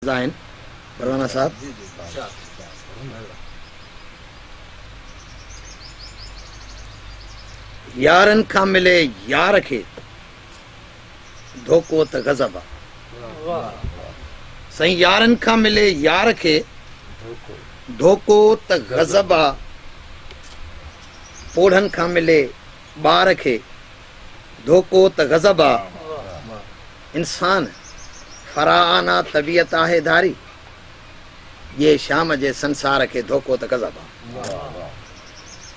परवाना साहब यारन खां मिले यार खे धोको त गज़ब आ। सही यारन खां मिले यार खे धोको त गज़ब आ। पोढ़न खां मिले ॿार खे धोको त गज़ब आ। इंसान फराआना तबीयत आहे धारी, ये शाम जे संसार के धोको त गज़ब आ।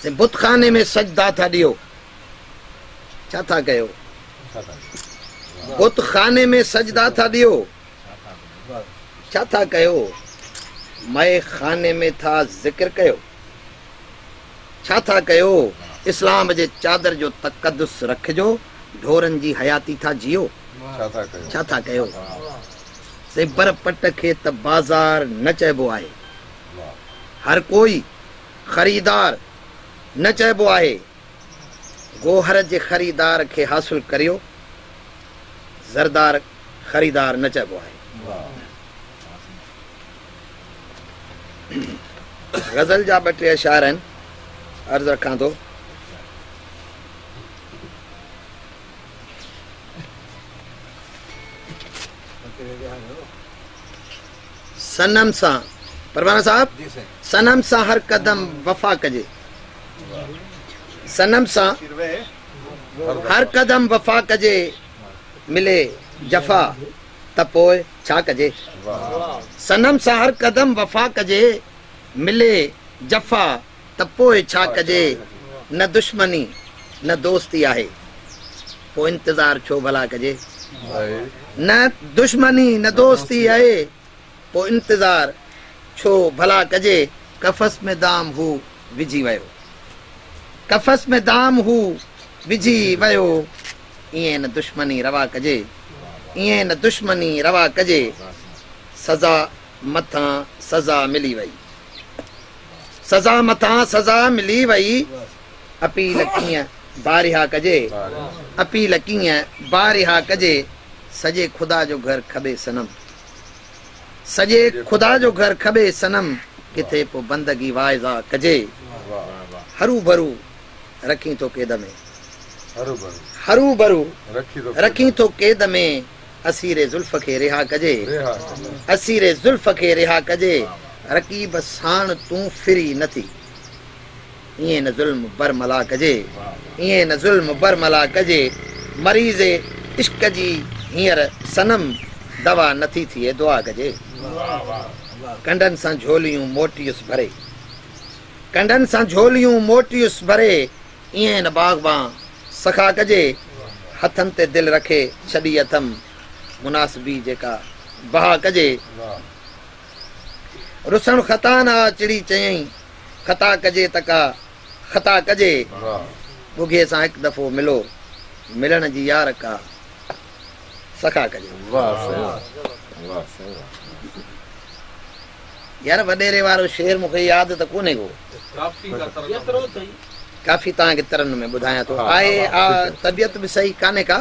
से बुत खाने में सजदा था दियो, छा था कयो? बुत खाने में सजदा था दियो, छा था कयो? मए खाने में था जिक्र कयो, छा था कयो? इस्लाम जे चादर जो तक़द्दुस रखजो, ढोरन जी हयाती था जियो, छा था कयो? से बर पट खे त बाज़ार न चइबो आहे, हर कोई ख़रीदार न चइबो आहे। गोहर जे ख़रीदार खे हासिल करियो, ज़रदार ख़रीदार न चइबो आहे। गज़ल जा ॿ टे अशार आहिनि, अर्ज़ रखां थो। सनम सां परवाना साहब, सनम सां हर कदम वफ़ा कजे, सनम सां हर कदम वफ़ा कजे, मिले जफ़ा त पोइ छा कजे? सनम सां हर कदम वफ़ा कजे, मिले जफ़ा त पोइ छा कजे? न दुश्मनी न दोस्ती आहे, पोइ इंतज़ार छो भला कजे? न दुश्मनी न दोस्ती आहे, पोइ इंतज़ार छो भला कजे? कफ़स में दाम हू विझी वियो, कफ़स में दाम हू विझी वियो, ईअं न दुश्मनी रवा कजे, ईअं न दुश्मनी रवा कजे। सज़ा मथां सज़ा मिली वई, सज़ा मथां सज़ा मिली वई, अपील कीअं बारिहा कजे, अपील कीअं बारिहा कजे। सॼे ख़ुदा जो घर खबे सनम, सॼे ख़ुदा जो घर खबे सनम, किथे पोइ बंदगी वाइज़ा कजे। हरू भरू रखी थो क़ैद में, हरू भरू रखी थो क़ैद में, असीरे ज़ुल्फ़ खे रिहा कजे, असीरे ज़ुल्फ़ खे रिहा कजे। रकीब साण तूं फिरी नथी, ईअं न ज़ुल्म बरमला कजे, ईअं न ज़ुल्म बरमला कजे। मरीज़े इश्क जी हींअर सनम, दवा नथी थिए दुआ कजे। कंडन सां झोलियूं मोटियुसि भरे, कंडन सां झोलियूं मोटियुसि भरे, ईअं न बाग़बां सखा कजे। हथनि ते दिलि रखे छॾी अथमि, मुनासिबी जेका बहा कजे। रुसण ख़ता न चिड़ी चयईं, ख़ता कजे त का ख़ता कजे। ॿुघे सां हिकु दफ़ो मिलो, मिलण जी यार का सखा कजे। यार वॾेरे वारो शेर मूंखे यादि त कोन्हे को, काफ़ी तव्हांखे तरन में ॿुधायां थो। आहे तबियत बि सही कान्हे का,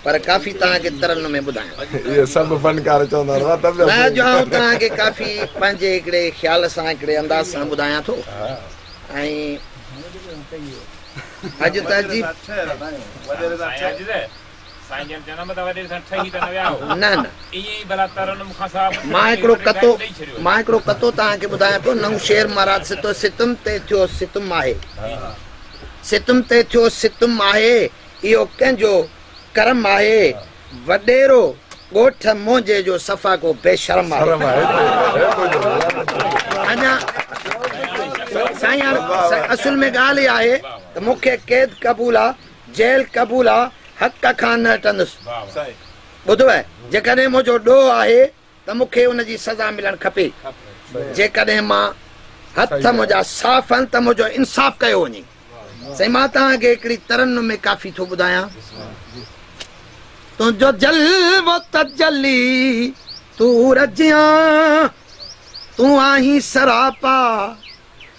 पर काफ़ी तव्हांखे तरन में ॿुधायां। सभु फनकार चवंदा तव्हांखे काफ़ी पंहिंजे हिकिड़े ख़्याल सां, हिकिड़े अंदाज़ सां ॿुधायां थो। ऐं अॼु त अजीब न न, मां हिकिड़ो कतो तव्हांखे ॿुधायां थो। नओं शेर महाराज सितो, सितम ते थियो सितम आहे, सितम ते थियो सितम आहे, इहो कंहिंजो करम आहे। वॾेरो ॻोठ मोंझे जो सफ़ा को बेशर्म आहे। अञा साईं असुल में ॻाल्हि आहे त मूंखे क़ैद क़बूल आहे, जेल क़बूल आहे, हक़ खां न हटंदुसि। ॿुधो आहे, जेकॾहिं मुंहिंजो ॾोह आहे त मूंखे उनजी सज़ा मिलणु खपे। जेकॾहिं मां हथ मुंहिंजा साफ़ आहिनि त मुंहिंजो इंसाफ़ कयो वञे। साईं मां तव्हांखे हिकिड़ी तरन में काफ़ी थो ॿुधायां। तुंहिंजो जलवो तजली तूं रजियां, तूं आहीं सरापा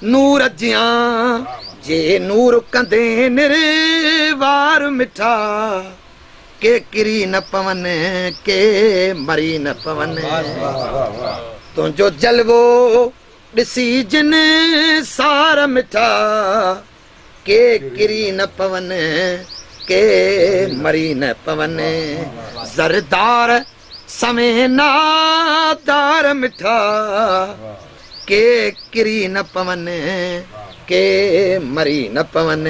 नूर जियां, जे नूर कंदे निर्वार मिठा, के किरी न पवन के मरी न पवन तुंहिंजो जलवो ॾिसी जिन सार मिठा के किरी न पवन के मरी न पवन ज़रदार समें नादार मिठा के किरी न पवन के मरी न पवन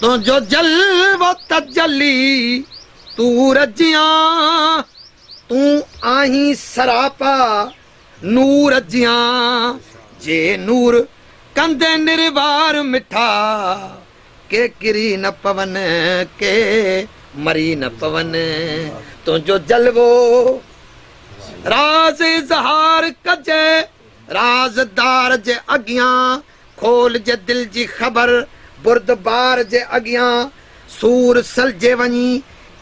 तुंहिंजो जलवो तजली तू रजियां तू आहीं सरापा नूर जियां जे नूर कंदे निर्वार मिठा के किरी न पवन के मरी न पवन तुंहिंजो जलवो राज इज़हार कजे राज़दार जे अॻियां खोल जे दिल जी ख़बर बुर्दबार जे अॻियां सूर सलजे वञी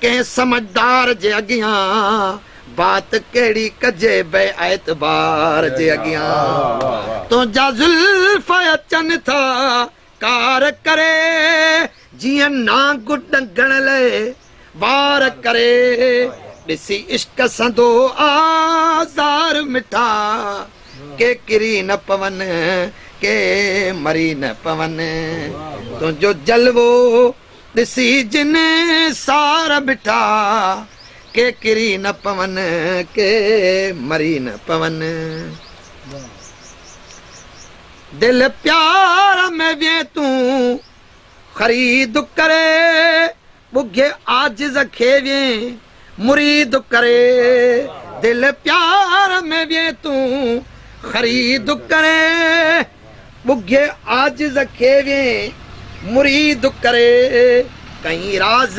कंहिं समझदार जे अॻियां बात कहिड़ी कजे बे एतबार जे अॻियां तुंहिंजा ज़ुल्फ़ अचनि था कार करे जीअं नांग डंगण लाइ वार करे ॾिसी इश्क संदो आज़ार मिठा के किरी न पवन के मरी न पवन तुंहिंजो जलवो ॾिसी जिन सार मिठा के किरी न पवन के मरी न पवन दिल प्यार में वे तू खरीद करे बुघे आजिज़ खे वे मुरीद करे दिल प्यार में वे तू खरीद करे बुघे आजिज़ खे वे मुरीद करे कहीं राज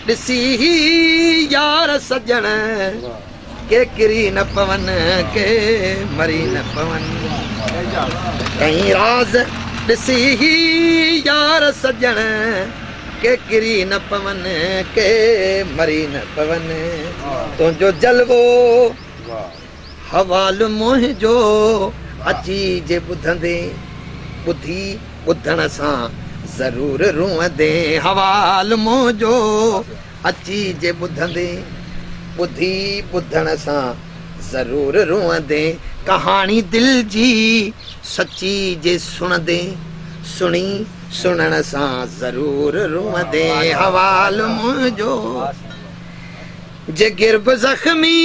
ॾिसी यार सजण के किरी न पवन के मरी न पवन कहीं राज ॾिसी यार सजण के किरी न पवन के मरी न पवन तुंहिंजो जलवो हवाल मुंहिंजो अची जे ॿुधंदे ॿुधी ॿुधण सां ज़रूर रूंदे हवाल मुंहिंजो अची जे ॿुधंदे ॿुधी ॿुधण सां ज़रूर रूंदे कहाणी दिल जी सची जे सुणंदे सुणी सुणण सां ज़रूर रूंदे हवाल मुंहिंजो जे गिरब ज़ख्मी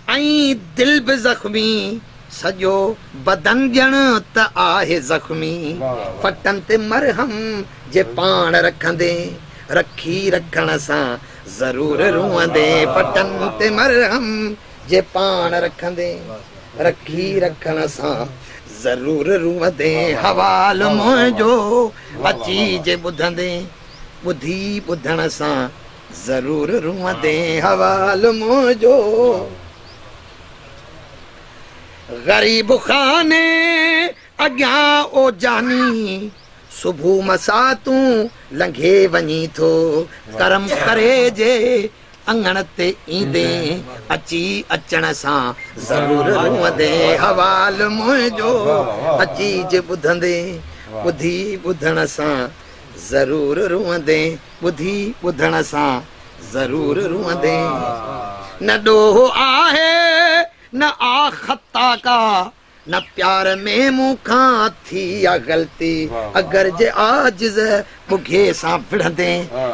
ऐं दिल बि ज़ख्मी सॼो बदन ॼण त आहे ज़ख्मी फटन ते मरहम जे पाण रखंदे रखी रखण सां ज़रूर रूंदे फटन ते मरहम जे पाण रखंदे रखी रखण सां ज़रूर रूंदे हवाल मुंहिंजो अची जे ॿुधंदे ॿुधी ॿुधण सां ज़रूर रूंदे हवाल मुंहिंजो ग़रीब खाने अॻियां ओ जानी सुबुह मसा तूं लंघे वञी थो करम करे जे अंगण ते ईंदे अची अचण सां ज़रूर रूंदे हवाल मुंहिंजो अची जे ॿुधंदे ॿुधी ॿुधण सां ज़रूर रूंदे ॿुधी ॿुधण सां ज़रूर रूंदे न ॾोह आहे न आ खता का न प्यार में मूंखां थी आ ग़लती अगर जे आजिज़ बुघे सां विढ़ंदे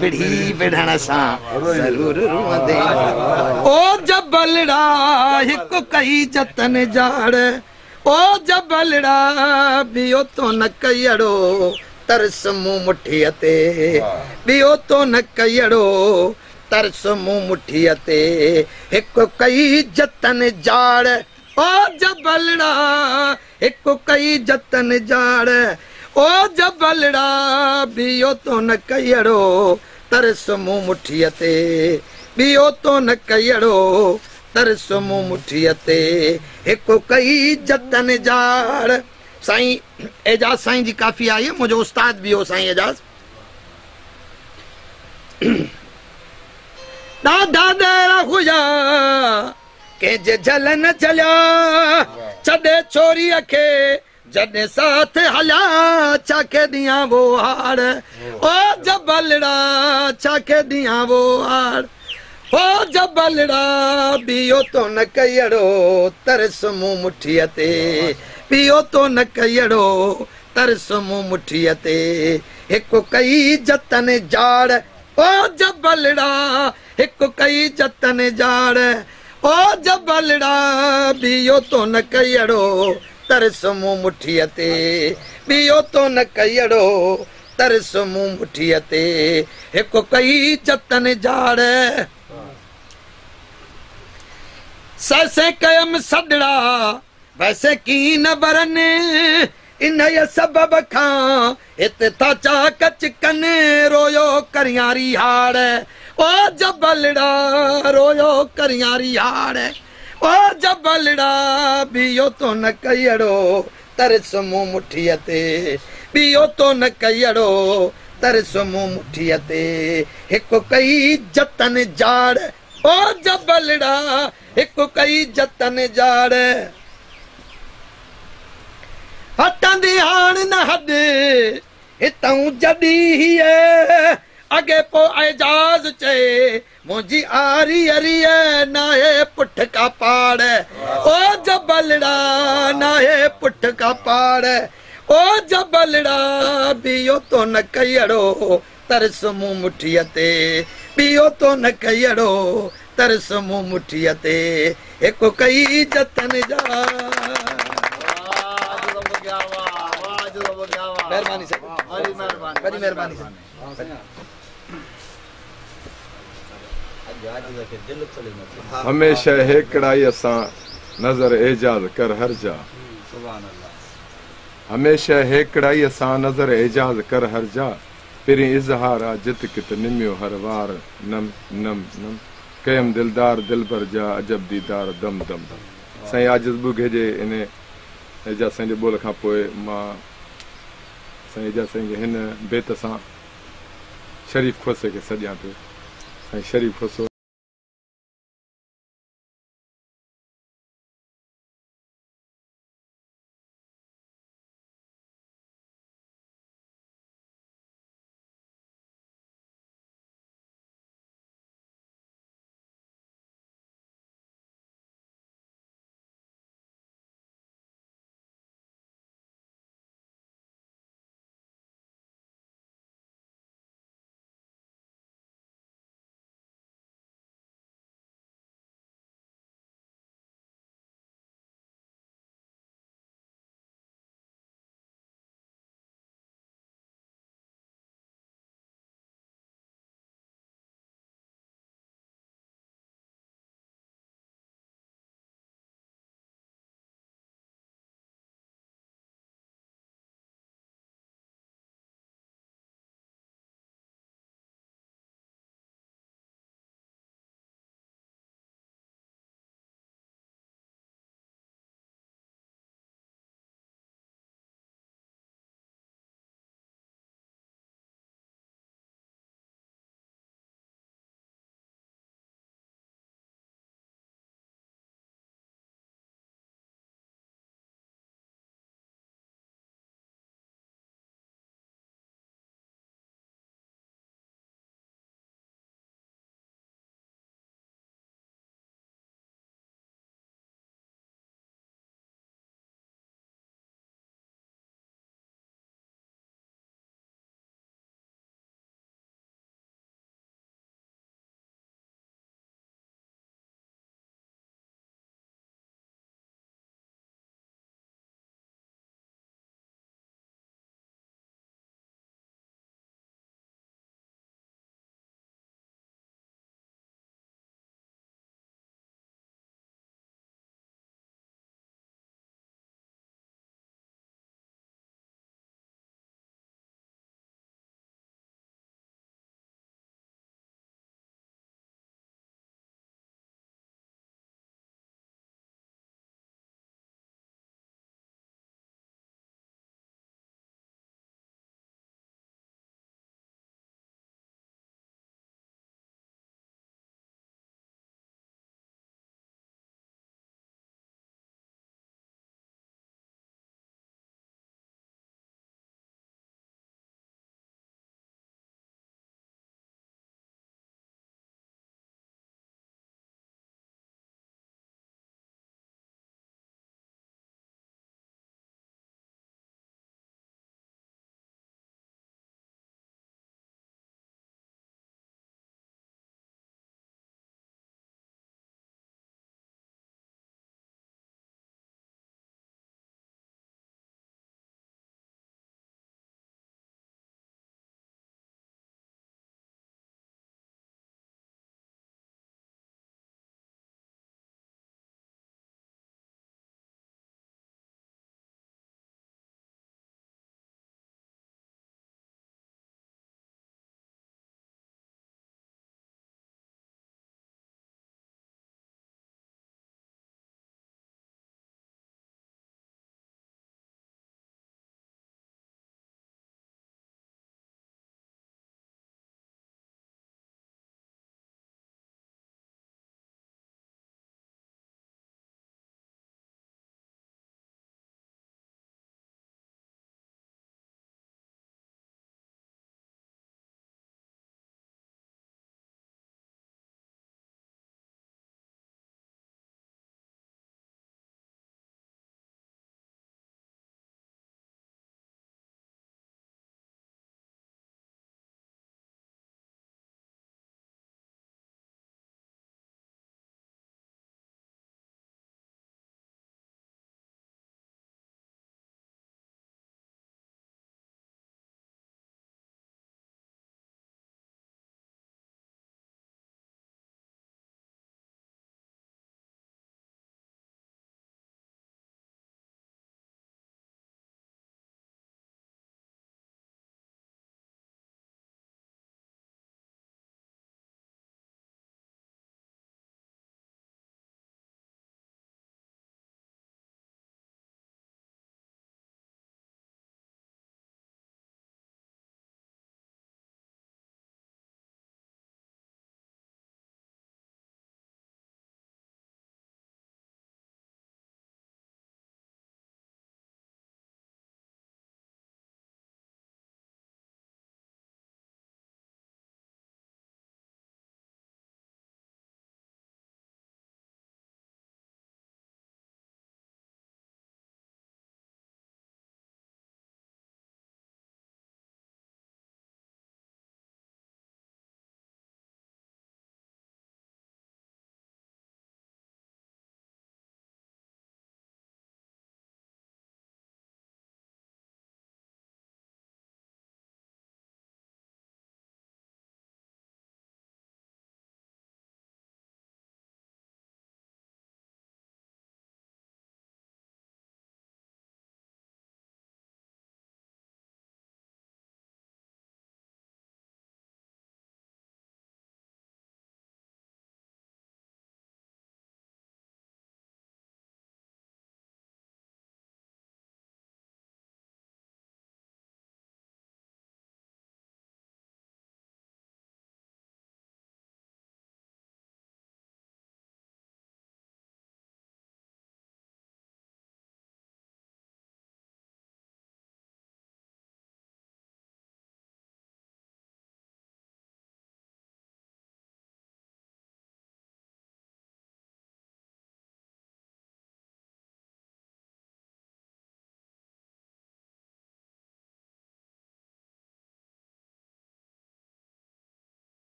विढ़ी विढ़ण सां ज़रूर रूंदे ओ जबलड़ा हिकु कई जतन जाड़ ओ जबलड़ा बियो तो न कयड़ो तरस मूं मुठीअ ते बियो तो न कयड़ो तरस मूं मुठीअ ते हिकु कई जतन जाड़ ओ जबलड़ा हिकु कई जतन जाड़ ओ जबलड़ा बियो तो न कयड़ो तरस मूं मुठीअ ते बियो तो न कयड़ो तरस मूं मुठीअ ते हिकु कई जतन जाड़ साईं एजाज साईं जी काफ़ी आई है मुंहिंजो उस्ताद बि हो साईं एजाज ॾाढा देर हुया के जे जल न जलिया छॾे छोरीअ खे जॾहिं साथ हलिया छा के ॾियां वो हार ओ जबलड़ा छा के ॾियां वो हार ओ जबलड़ा बियो तो न कयड़ो तरस मूं मुठीअ ते बियो तो न कयड़ो तरस मूं मुठीअ ते हिकु कई जतन जाड़ ओ जबलड़ा हिकु कई जतन जाड़ ओ जबलड़ा बियो तो न कयड़ो तरस मूं मुठीअ ते बियो तो न कयड़ो तरस मूं मुठीअ ते हिकु कई जतन जाड़ सैसे कयम सदड़ा वैसे की न बरन इन सबब खां हिते था चा कच कने रोयो करियारी हाड़ ओ जबलड़ा रोयो करियारी हाड़ ओ जबलड़ा बियो तो न कयड़ो तरस मूं मुठीअ ते बियो तो न कयड़ो तरस मूं मुठीअ ते हिकु कई जतन जाड़ ओ जबलड़ा हिकु कई जतन जाड़ हटंदी हाण न हद हितां जॾी हीअ अॻे पो एजाज़ चए मुंहिंजी आरी अरीअ नाहे पुठ का पाड़ ओ जबलड़ा नाहे पुठ का पाड़ ओ जबलड़ा बियो तो न कयड़ो तरस मूं मुठीअ ते बियो तो न कयड़ो तरस मूं मुठीअ ते हिकु कई जतन जा मेहरबानी साहब बड़ी मेहरबानी हमेशा हेकड़ाई सां नज़र एजाज़ कर हर जा हमेशा हेकड़ाई सां नज़र एजाज़ कर हर जा पहिरीं इज़हार आ जित कित निमियो हर वार नम नम नम कयम दिलदार दिलबर जा अजब दीदार दम दम साईं आजिज़ बुघे जे इन एजा साईं जे ॿोल खां पोइ मां साईं एजा साईं खे हिन बेत सां शरीफ़ खोसे खे सॼां पियो साईं शरीफ़ खोसो